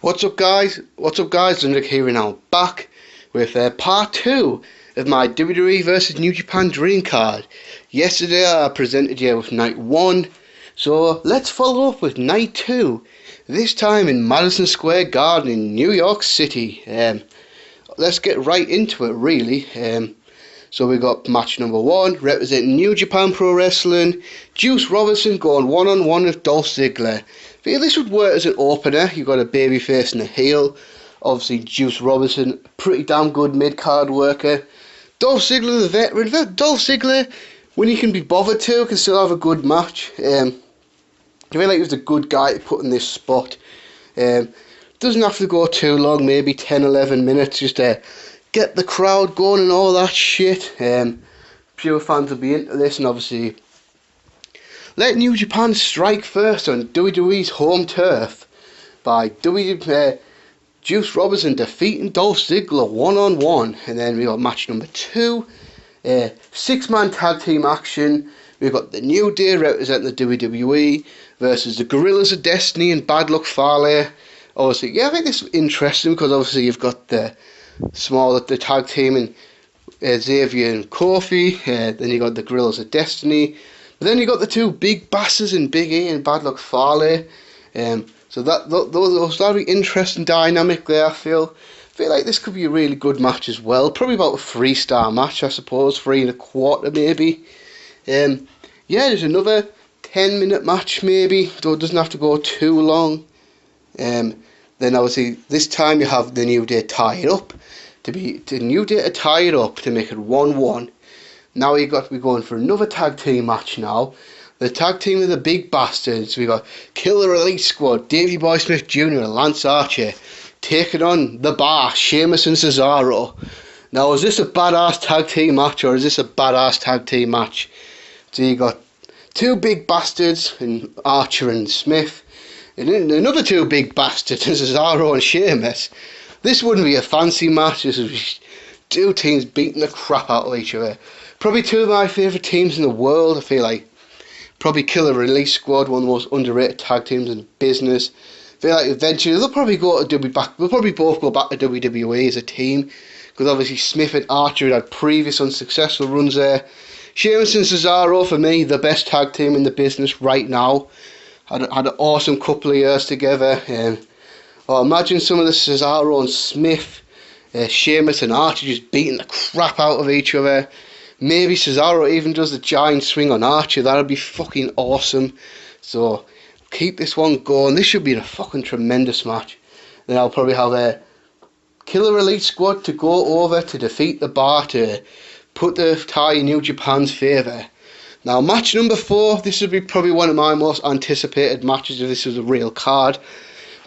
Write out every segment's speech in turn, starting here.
What's up guys? Nick here and now back with part 2 of my WWE vs New Japan Dream Card. Yesterday I presented you with night 1, so let's follow up with night 2, this time in Madison Square Garden in New York City. Let's get right into it really. So we got match number 1, representing New Japan Pro Wrestling, Juice Robinson going one-on-one with Dolph Ziggler. I feel this would work as an opener. You've got a babyface and a heel. Obviously Juice Robinson, pretty damn good mid-card worker. Dolph Ziggler, the veteran. Dolph Ziggler, when he can be bothered to, can still have a good match. I feel like he was a good guy to put in this spot. Doesn't have to go too long, maybe 10-11 minutes, just to get the crowd going and all that shit. Pure fans will be into this, and obviously let New Japan strike first on WWE's home turf by Juice Robinson defeating Dolph Ziggler one-on-one. And then we got match number 2, 6-man tag team action. We've got the New Day representing the WWE versus the Gorillas of Destiny and Bad Luck Fale. Obviously, yeah, I think this is interesting because obviously you've got the tag team and Xavier and Kofi. Then you got the Gorillas of Destiny. But then you got the two big bastards in Big E and Bad Luck Fale. So that'll be interesting dynamic there. I feel like this could be a really good match as well. Probably about a 3-star match, I suppose, 3.25 maybe. Yeah, there's another 10-minute match maybe, though it doesn't have to go too long. Then obviously this time you have the New Day tie it up to make it 1-1. Now we're going for another tag team match now. The tag team of the big bastards. We got Killer Elite Squad, Davey Boy Smith Jr. and Lance Archer taking on The Bar, Sheamus and Cesaro. Now, is this a badass tag team match or is this a badass tag team match? So you got two big bastards in Archer and Smith, and then another two big bastards in Cesaro and Sheamus. This wouldn't be a fancy match. This would be two teams beating the crap out of each other. Probably two of my favourite teams in the world. I feel like probably Killer Elite Squad, one of the most underrated tag teams in the business. I feel like eventually they'll probably both go back to WWE as a team, because obviously Smith and Archer had previous unsuccessful runs there. Sheamus and Cesaro, for me, the best tag team in the business right now. Had an awesome couple of years together. Imagine some of the Cesaro and Smith, Sheamus and Archer just beating the crap out of each other. Maybe Cesaro even does the giant swing on Archer. That would be fucking awesome. So keep this one going. This should be a fucking tremendous match. Then I'll probably have a Killer Elite Squad to go over to defeat The Bar to put the tie in New Japan's favour. Now match number 4. This would be probably one of my most anticipated matches if this was a real card.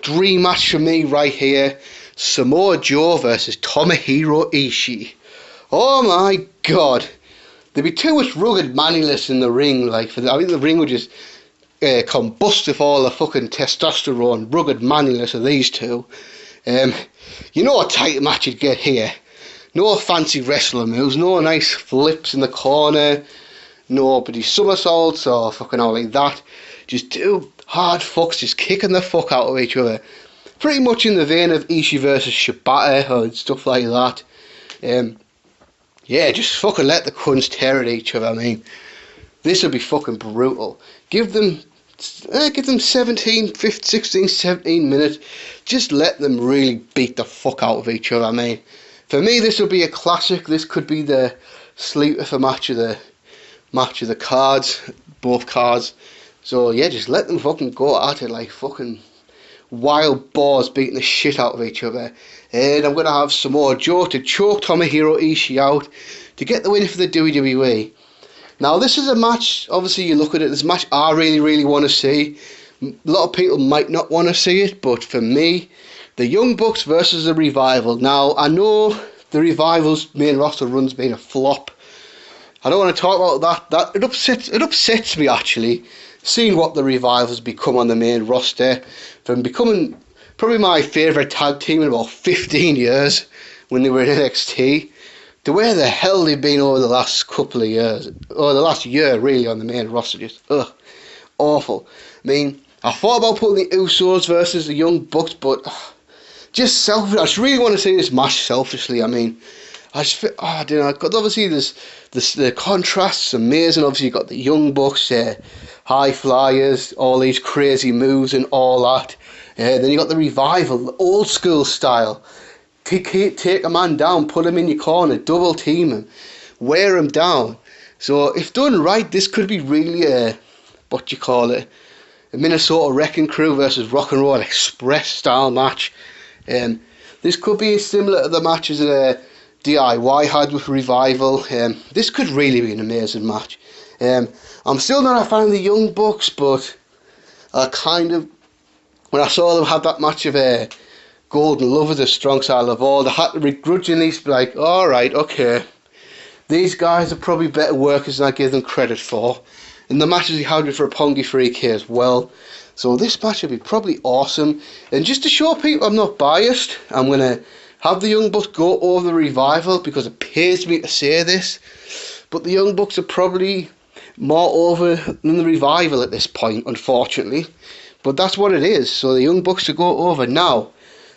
Dream match for me right here. Samoa Joe versus Tomohiro Ishii. Oh my god. There'd be too much rugged manliness in the ring. I think the ring would just combust with all the fucking testosterone, rugged manliness of these two. You know what tight match you'd get here. No fancy wrestling moves, no nice flips in the corner, nobody somersaults or fucking all like that. Just two hard fucks just kicking the fuck out of each other. Pretty much in the vein of Ishii versus Shibata or stuff like that. Yeah, just fucking let the cunts tear at each other. I mean, this would be fucking brutal. Give them 16, 17 minutes. Just let them really beat the fuck out of each other. I mean, for me, this will be a classic. This could be the sleeper for match of the cards, both cards. So yeah, just let them fucking go at it like fucking wild boars beating the shit out of each other. And I'm going to have Samoa Joe to choke Tomohiro Ishii out to get the win for the WWE. Now this is a match, obviously you look at it, this match I really want to see. A lot of people might not want to see it, but for me, the Young Bucks versus the Revival. Now I know the Revival's main roster run's been a flop. I don't want to talk about that. It upsets me actually, seeing what the Revival's become on the main roster, from becoming probably my favourite tag team in about 15 years when they were in NXT, to where the hell they've been over the last couple of years, or the last year really on the main roster. Just awful. I mean, I thought about putting the Usos versus the Young Bucks, but just selfish. I just really want to see this match selfishly. I mean, I just feel, I don't know, because obviously the contrasts amazing. Obviously you got the Young Bucks, high flyers, all these crazy moves and all that. Then you got the Revival, the old school style. Take a man down, put him in your corner, double team him, wear him down. So if done right, this could be really a Minnesota Wrecking Crew versus Rock and Roll Express style match. This could be similar to the matches that DIY had with Revival. This could really be an amazing match. I'm still not a fan of the Young Bucks, but I kind of, when I saw them have that match of Golden Lovers, the strong style of all, I had to begrudgingly be like, alright, okay, these guys are probably better workers than I give them credit for. And the matches he had with Roppongi 3K as well. So this match will be probably awesome. And just to show people I'm not biased, I'm going to have the Young Bucks go over the Revival, because it pays me to say this. But the Young Bucks are probably more over than the Revival at this point, unfortunately. But that's what it is. So the Young Bucks to go over now.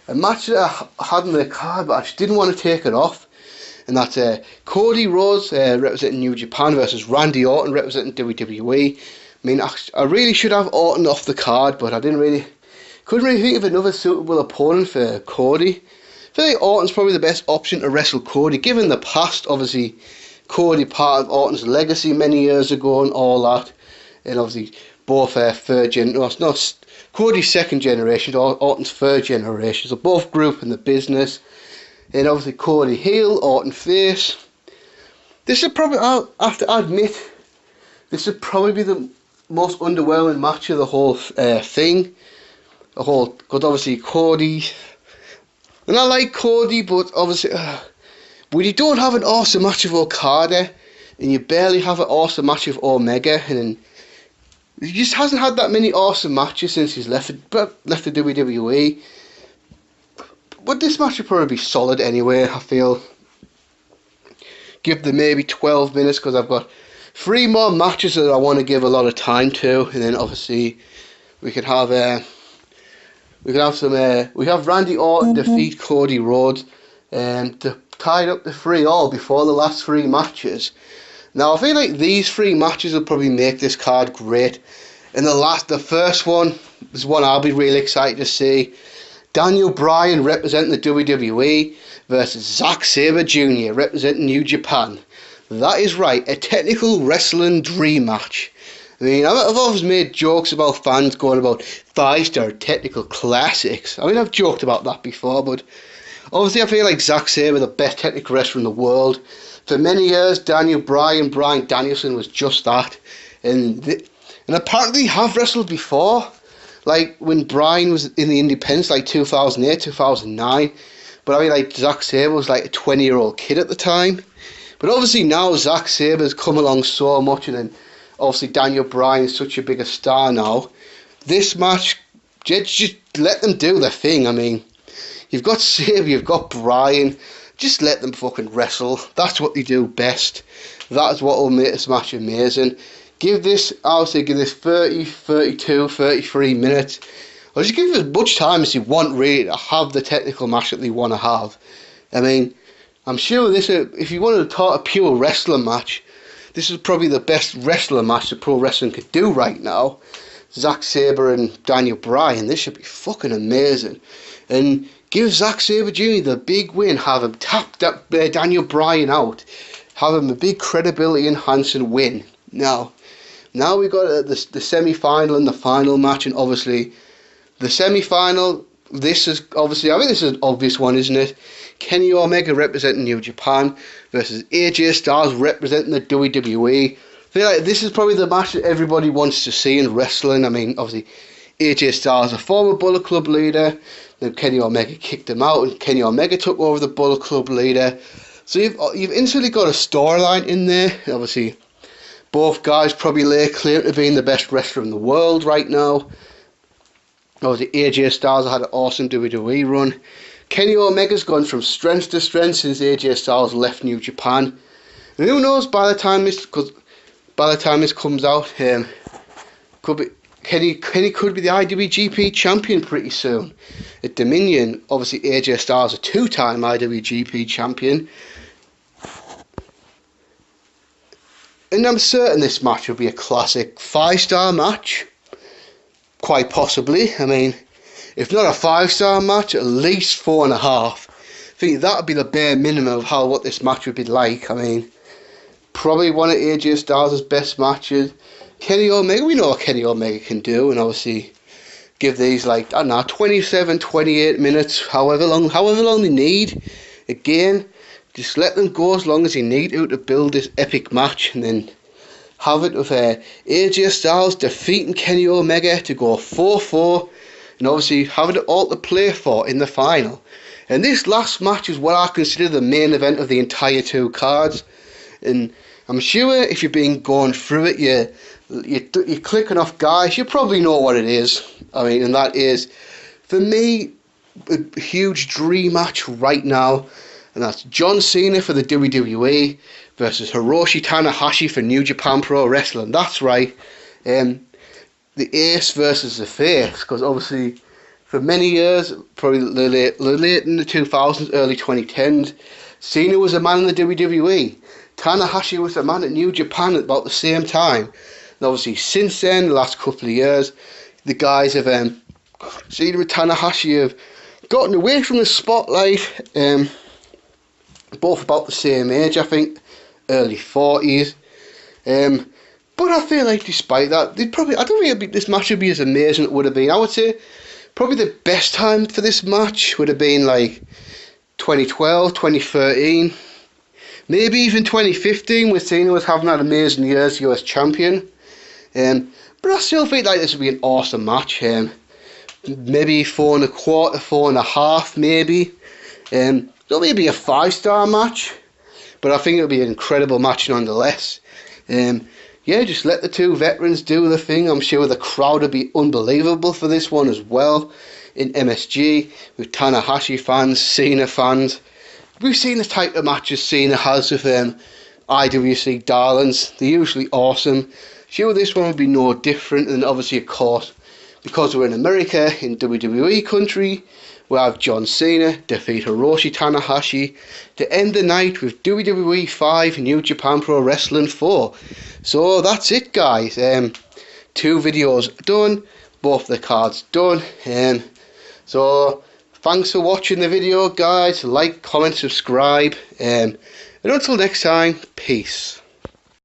A match that I had in the card, but I just didn't want to take it off. And that's Cody Rhodes representing New Japan versus Randy Orton representing WWE. I mean, I really should have Orton off the card, but I couldn't really think of another suitable opponent for Cody. I feel like Orton's probably the best option to wrestle Cody, given the past. Obviously, Cody part of Orton's legacy many years ago and all that. And obviously, both Cody's second generation, Orton's third generation. So both grew up in the business. And obviously Cody heel, Orton face. This would probably, I have to admit, this would probably be the most underwhelming match of the whole thing. Because obviously Cody, and I like Cody, but obviously, when you don't have an awesome match of Okada, and you barely have an awesome match of Omega, and then he just hasn't had that many awesome matches since he's left the WWE. But this match would probably be solid anyway, I feel. Give them maybe 12 minutes, because I've got 3 more matches that I want to give a lot of time to. And then obviously we could have Randy Orton defeat Cody Rhodes to tie up the 3-all before the last 3 matches. Now I feel like these 3 matches will probably make this card great. And the first one is one I'll be really excited to see. Daniel Bryan representing the WWE versus Zack Sabre Jr. representing New Japan. That is right, a technical wrestling dream match. I mean, I've always made jokes about fans going about 5-star technical classics. I mean, I've joked about that before, but obviously I feel like Zack Sabre, the best technical wrestler in the world. For many years, Daniel Bryan, Bryan Danielson was just that. And apparently have wrestled before. Like when Bryan was in the independents, like 2008, 2009. But I mean, like Zack Sabre was like a 20-year-old kid at the time. But obviously now Zack Sabre's come along so much, and then obviously Daniel Bryan is such a bigger star now. This match, just let them do their thing. I mean, you've got Sabre, you've got Bryan. Just let them fucking wrestle. That's what they do best. That's what will make this match amazing. Give this 30, 32, 33 minutes. Or just give it as much time as you want, really, to have the technical match that they want to have. I mean, I'm sure if you wanted to talk a pure wrestling match, this is probably the best wrestling match that pro wrestling could do right now. Zack Sabre and Daniel Bryan. This should be fucking amazing. And give Zack Sabre Jr. the big win. Have him tap Daniel Bryan out. Have him a big credibility enhancing win. Now we got the semi-final and the final match, and obviously the semi-final. This is obviously, I think this is an obvious one, isn't it? Kenny Omega representing New Japan versus AJ Styles representing the WWE. I feel like this is probably the match that everybody wants to see in wrestling. I mean, obviously AJ Styles, a former Bullet Club leader. Then Kenny Omega kicked him out, and Kenny Omega took over the Bullet Club leader. So you've instantly got a storyline in there. Obviously, both guys probably lay claim to being the best wrestler in the world right now. Obviously, AJ Styles had an awesome WWE run. Kenny Omega's gone from strength to strength since AJ Styles left New Japan. And who knows, by the time this comes out, could be Kenny could be the IWGP champion pretty soon. At Dominion, obviously AJ Styles a two-time IWGP champion. And I'm certain this match will be a classic 5-star match. Quite possibly. I mean, if not a 5-star match, at least 4.5. I think that would be the bare minimum of what this match would be like. I mean, probably one of AJ Styles' best matches. Kenny Omega, we know what Kenny Omega can do, and obviously give these, like, I don't know, 27, 28 minutes, however long they need. Again, just let them go as long as you need to build this epic match, and then have it with AJ Styles defeating Kenny Omega to go 4-4, and obviously having it all to play for in the final. And this last match is what I consider the main event of the entire two cards. And I'm sure if you've been going through it, you're clicking off, guys. You probably know what it is. I mean, and that is, for me, a huge dream match right now, and that's John Cena for the WWE versus Hiroshi Tanahashi for New Japan Pro Wrestling. That's right, the ace versus the face, because obviously for many years, probably late in the 2000s, early 2010s, Cena was a man in the WWE. Tanahashi was a man at New Japan at about the same time. And obviously since then, the last couple of years, the guys have, Cena and Tanahashi have gotten away from the spotlight, both about the same age, I think, early 40s. But I feel like despite that, I don't think this match would be as amazing as it would have been. I would say probably the best time for this match would have been like 2012, 2013, maybe even 2015 when Cena was having that amazing year as US champion. But I still think like this would be an awesome match. Maybe 4.25, 4.5, maybe. It'll maybe a 5-star match, but I think it'll be an incredible match nonetheless. Yeah, just let the two veterans do the thing. I'm sure the crowd will be unbelievable for this one as well in MSG, with Tanahashi fans, Cena fans. We've seen the type of matches Cena has with IWC darlings. They're usually awesome. Sure, this one will be no different, and obviously, of course, because we're in America, in WWE country, we have John Cena defeat Hiroshi Tanahashi to end the night with WWE 5 New Japan Pro Wrestling 4. So that's it, guys. 2 videos done, both the cards done. So thanks for watching the video, guys. Like, comment, subscribe. And until next time, peace.